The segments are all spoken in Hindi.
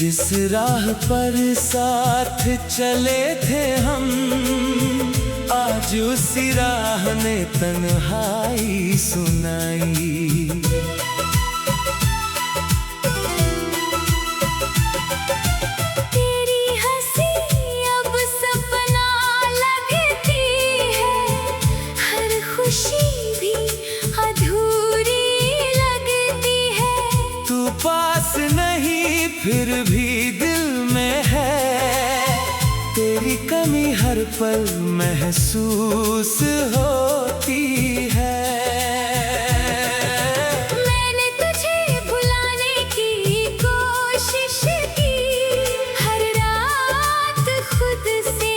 जिस राह पर साथ चले थे हम, आज उसी राह ने तन्हाई सुनाई। तेरी हंसी अब सपना लगती है, हर खुशी भी अधूरी लगती है। तू पास नहीं फिर भी दिल में है, तेरी कमी हर पल महसूस होती है। मैंने तुझे भुलाने की कोशिश की, हर रात खुद से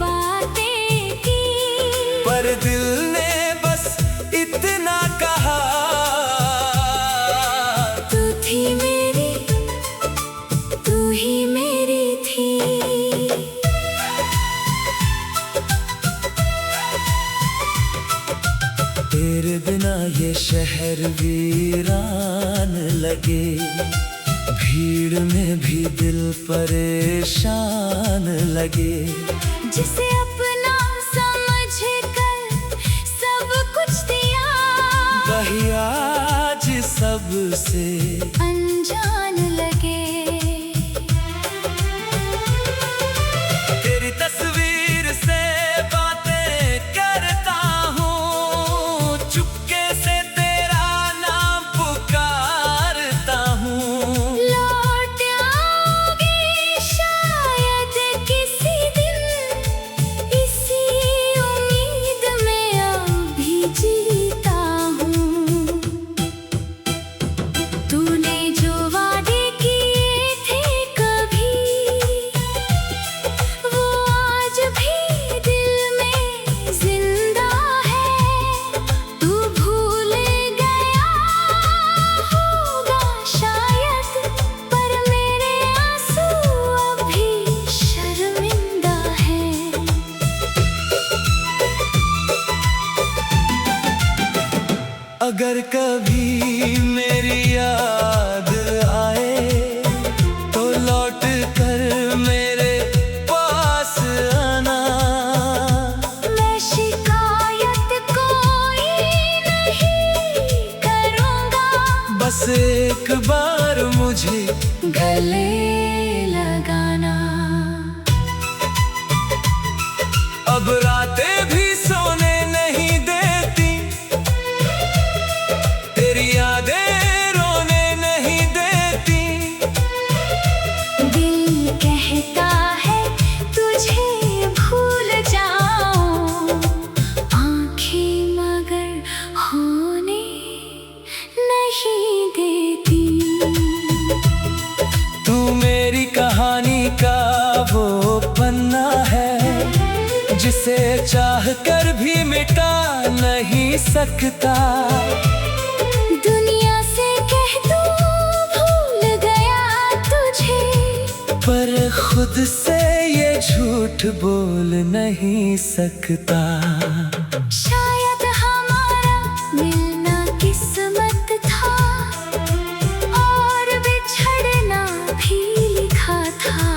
बातें की, पर दिल ने बस इतना कहा, तू थी मेरी, तू ही मेरी थी। तेरे बिना ये शहर वीरान लगे, भीड़ में भी दिल परेशान लगे। जिसे अपना समझकर सब कुछ दिया, वही आज सबसे अनजान लगे। तेरी तस्वीर से बातें करता हूँ, चुपके से तेरा नाम पुकारता हूँ। लौट आओगे शायद किसी दिन, इसी उम्मीद में अभी जीता हूँ। तूने जो वादे किए थे कभी, वो आज भी दिल में जिंदा है। तू भूल गया होगा शायद, पर मेरे आंसू अभी शर्मिंदा हैं। अगर कभी मेरी याद आए, तो लौट कर मेरे पास आना। मैं शिकायत कोई नहीं करूँगा, बस एक बार मुझे गले लगाना। अब रातें भी सोने नहीं देती, तेरी यादें रोने नहीं देती। दिल कहता है तुझे भूल जाऊं, आंखें मगर होने नहीं देती। तू मेरी कहानी का वो पन्ना है, जिसे चाह कर भी मिटा नहीं सकता। दुनिया से कह दूं भूल गया तुझे, पर खुद से ये झूठ बोल नहीं सकता। शायद हमारा मिलना किस्मत था, और बिछड़ना भी लिखा था।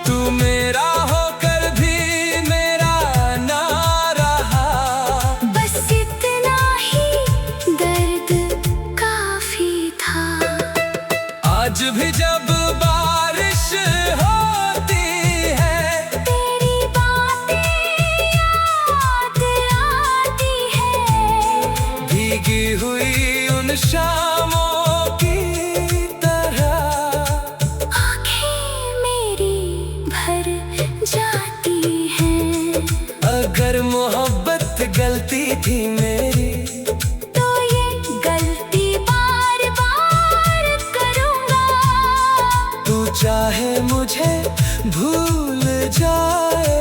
तू मेरा होकर भी मेरा ना रहा, बस इतना ही दर्द काफी था। आज भी जब बारिश होती है, तेरी बातें याद आती है, भीगी हुई उन शामों की तरह। आँखें मेरी भर जाती हैं। अगर मोहब्बत गलती थी मेरी, तो ये गलती बार बार करूँगा। तू चाहे मुझे भूल जाए,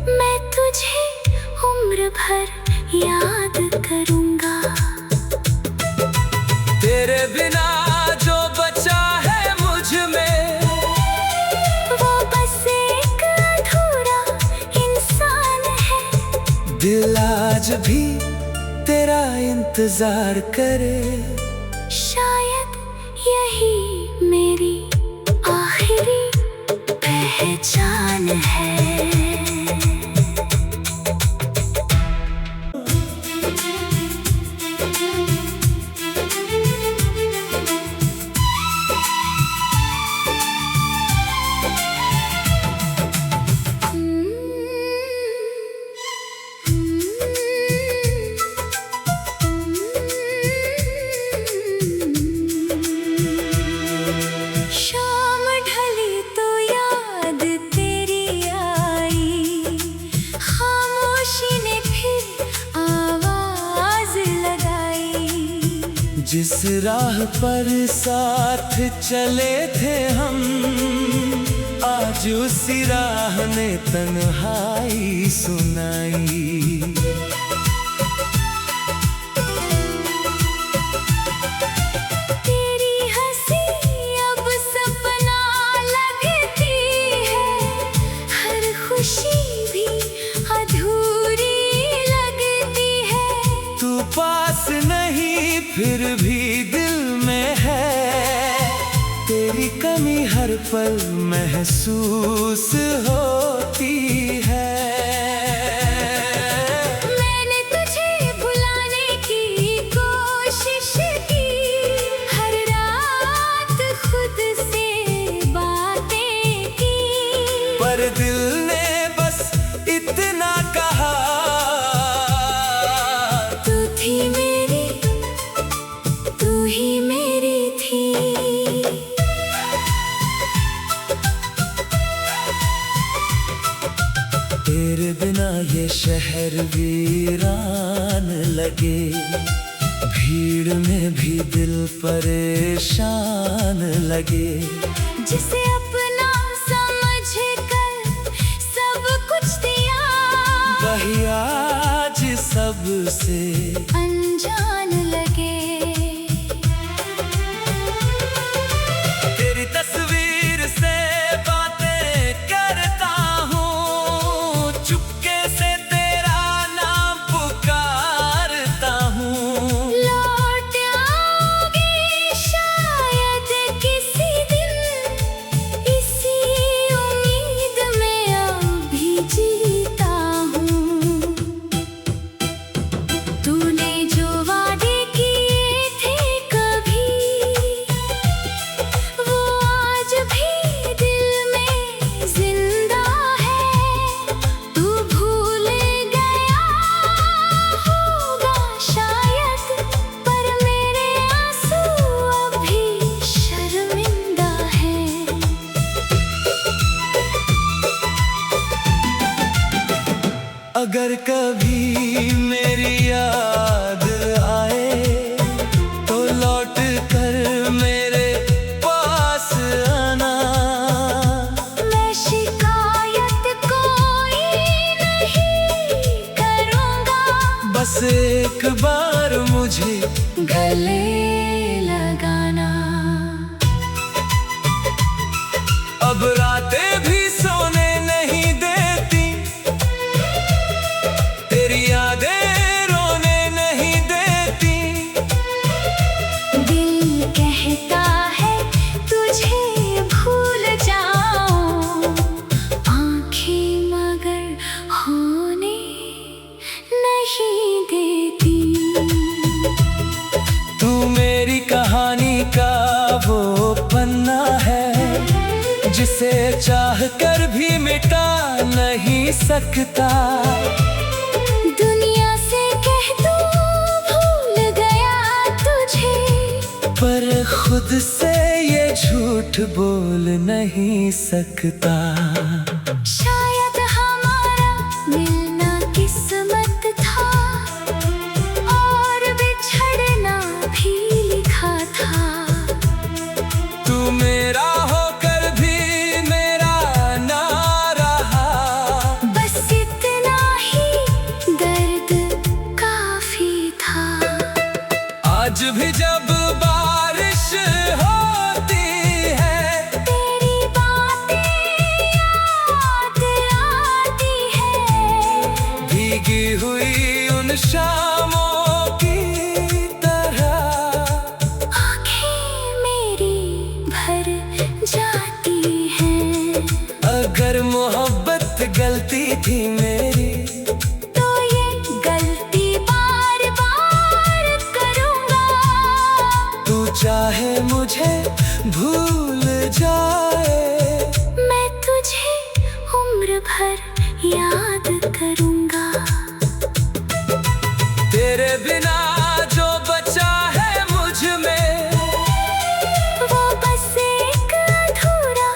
मैं तुझे उम्र भर याद करूँगा। तेरे बिना जो बचा है मुझ में, वो बस एक अधूरा इंसान है। दिल आज भी तेरा इंतजार करे। शायद यही मेरी आखिरी पहचान है। शाम ढली तो याद तेरी आई, खामोशी ने फिर आवाज लगाई। जिस राह पर साथ चले थे हम, आज उसी राह ने तन्हाई सुनाई। तेरी हंसी अब सपना लगती है, हर खुशी भी अधूरी लगती है। तू पास नहीं फिर भी दिल में है, तेरी कमी हर पल महसूस होती है। मैंने तुझे भुलाने की कोशिश की, हर रात खुद से बातें की, पर दिल ने बस इतना कहा, तू थी मेरी, तू ही मेरी थी। तेरे बिना ये शहर वीरान लगे, भीड़ में भी दिल परेशान लगे। जिसे अपना समझ कर सब कुछ दिया, वही आज सबसे अनजान लगे। तेरी तस्वीर से बातें करता हूँ, चुपके से तेरा नाम पुकारता हूँ। लौट आओगे शायद किसी दिन, इसी उम्मीद में अभी जीता हूँ। तूने जो वादे किए थे कभी, वो आज भी दिल में जिंदा है। तू भूल गया होगा शायद, पर मेरे आंसू अभी शर्मिंदा हैं। अगर कभी मेरी याद आए, तो लौट कर मेरे पास आना। मैं शिकायत कोई नहीं करूँगा, बस एक बार मुझे गले लगाना। अब रातें भी सोने नहीं देती, तेरी यादें रोने नहीं देती। दिल कहता है तुझे भूल जाऊं, आंखें मगर होने नहीं देती। तू मेरी कहानी का वो पन्ना है, जिसे चाह कर भी मिटा नहीं सकता। दुनिया से कह दूं भूल गया तुझे, पर खुद से ये झूठ बोल नहीं सकता। शायद हमारा मिलना किस्मत था, और बिछड़ना भी लिखा था। तू मेरा होकर भी मेरा ना रहा, बस इतना ही दर्द काफी था। आज भी जब बारिश होती है, तेरी बातें याद आती है, भीगी हुई उन शामों की तरह। आँखें मेरी भर जाती चाहे मुझे भूल जाए, मैं तुझे उम्र भर याद करूंगा। तेरे बिना जो बचा है मुझ में, वो बस एक अधूरा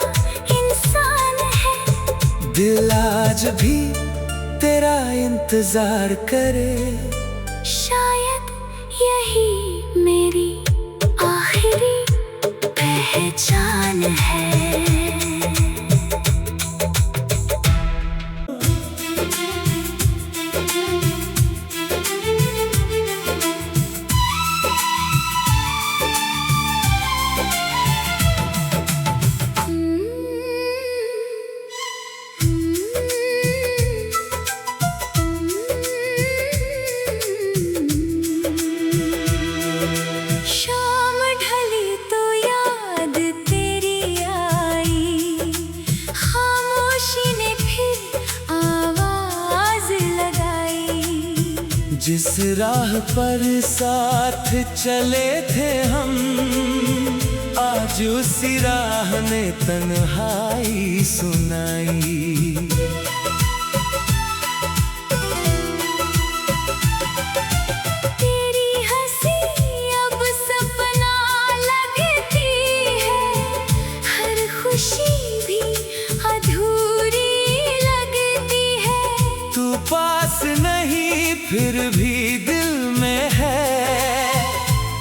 इंसान है। दिल आज भी तेरा इंतजार करे। शायद यही मेरी आखिरी पहचान है। शाम ढली तो याद तेरी आई, खामोशी ने फिर आवाज लगाई। जिस राह पर साथ चले थे हम, आज उसी राह ने तन्हाई सुनाई। तेरी हंसी अब सपना लगती है, हर खुशी भी अधूरी लगती है। तू पास नहीं फिर भी दिल में है,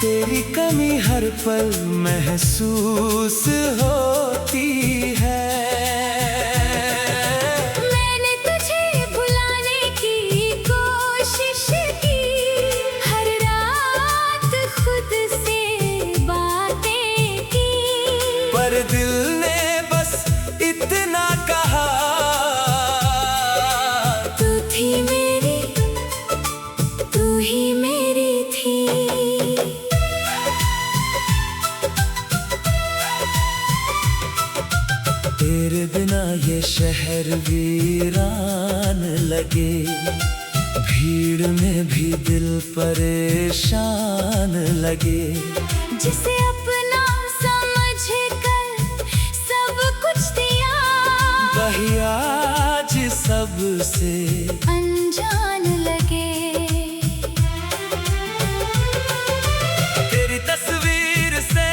तेरी कमी हर पल महसूस होती है। मैंने तुझे भुलाने की कोशिश की, हर रात खुद से बातें की। पर दिल ने बस इतना कहा, तू थी मेरी, तू ही मेरी थी। तेरे बिना ये शहर वीरान लगे, भीड़ में भी दिल परेशान लगे। जिसे अपना समझ कर सब कुछ दिया, वही आज सबसे अनजान लगे। तेरी तस्वीर से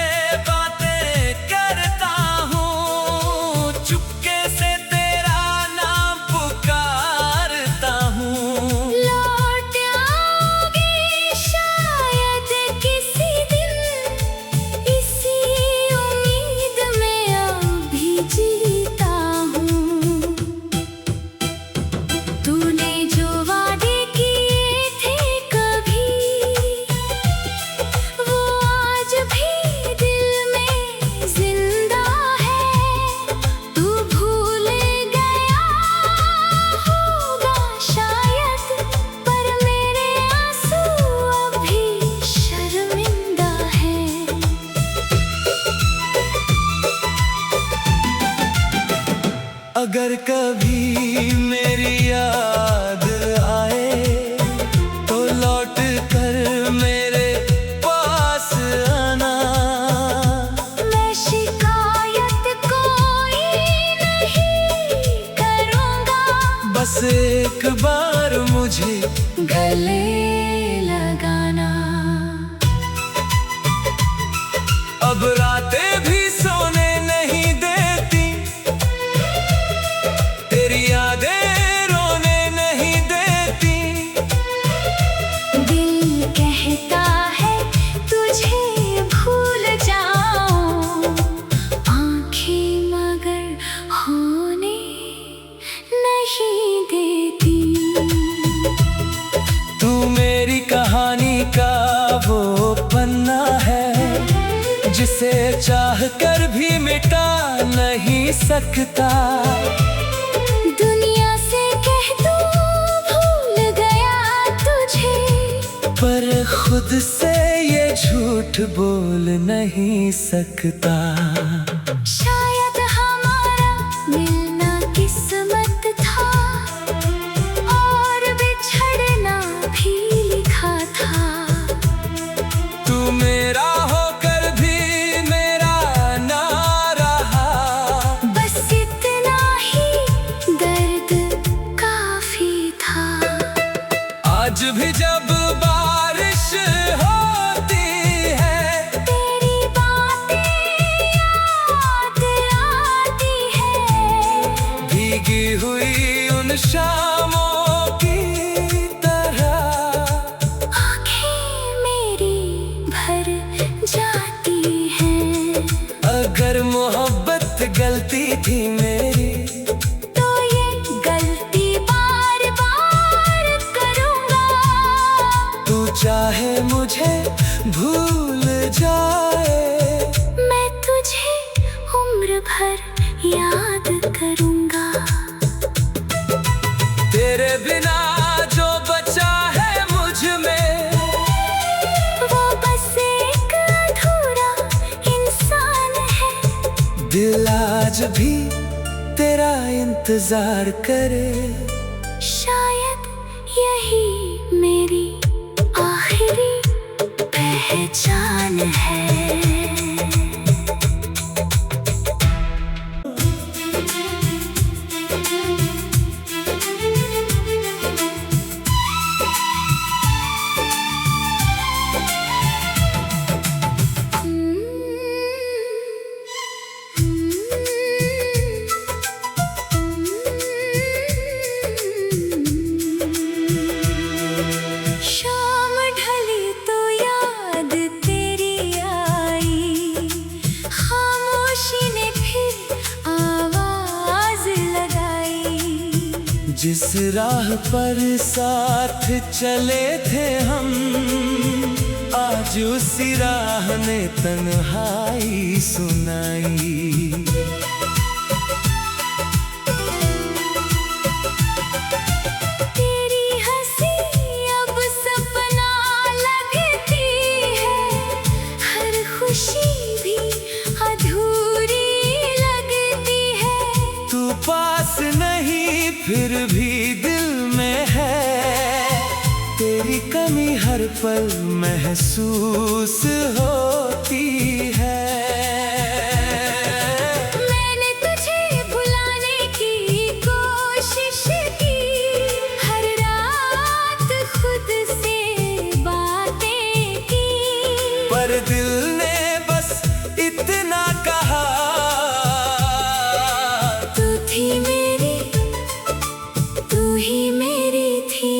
बातें करता हूँ, चुपके से तेरा नाम पुकारता हूँ। लौट आओगे शायद किसी दिन, इसी उम्मीद में अभी जीता हूँ। तूने जो वादे किए थे कभी, वो आज भी दिल में जिंदा है। तू भूल गया होगा शायद, पर मेरे आंसू अभी शर्मिंदा हैं। अगर कभी मेरी याद आए, तो लौट कर मेरे पास आना। मैं शिकायत कोई नहीं करूँगा, बस एक बार मुझे गले लगाना। अब रातें भी सोने नहीं देती, तेरी यादें रोने नहीं देती। दिल कहता है तुझे भूल जाऊं, आंखें मगर होने नहीं देती। तू मेरी कहानी का वो पन्ना है, जिसे चाह कर भी मिटा नहीं सकता। दुनिया से कह दूं भूल गया तुझे, पर खुद से ये झूठ बोल नहीं सकता। शायद हमारा मिलना किस्मत था, और बिछड़ना भी लिखा था। तू मेरा होकर जाती है। अगर मोहब्बत गलती थी मेरी तो ये गलती बार बार करूँगा। तू चाहे मुझे भूल जाए मैं तुझे उम्र भर याद करूँगा। तेरे बिना जो बचा है मुझ में वो बस एक अधूरा इंसान है। दिल आज भी तेरा इंतजार करे। शायद यही मेरी आखिरी पहचान है। शाम ढली तो याद तेरी आई, खामोशी ने फिर आवाज लगाई। जिस राह पर साथ चले थे हम आज उसी राह ने तन्हाई सुनाई। तेरी हंसी अब सपना लगती है, हर खुशी भी अधूरी लगती है। तू पास नहीं फिर भी दिल में है, तेरी कमी हर पल महसूस होती है। मैंने तुझे भुलाने की कोशिश की, हर रात खुद से बातें की। पर दिल ने बस इतना कहा तू थी मेरी, तू ही मेरी थी।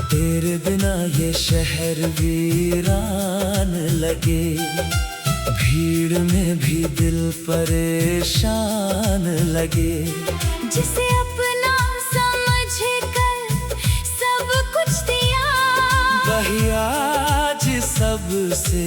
तेरे बिना ये शहर वीरान लगे, भीड़ में भी दिल परेशान लगे। जिसे अपना समझ कर सब कुछ दिया, वही आज सबसे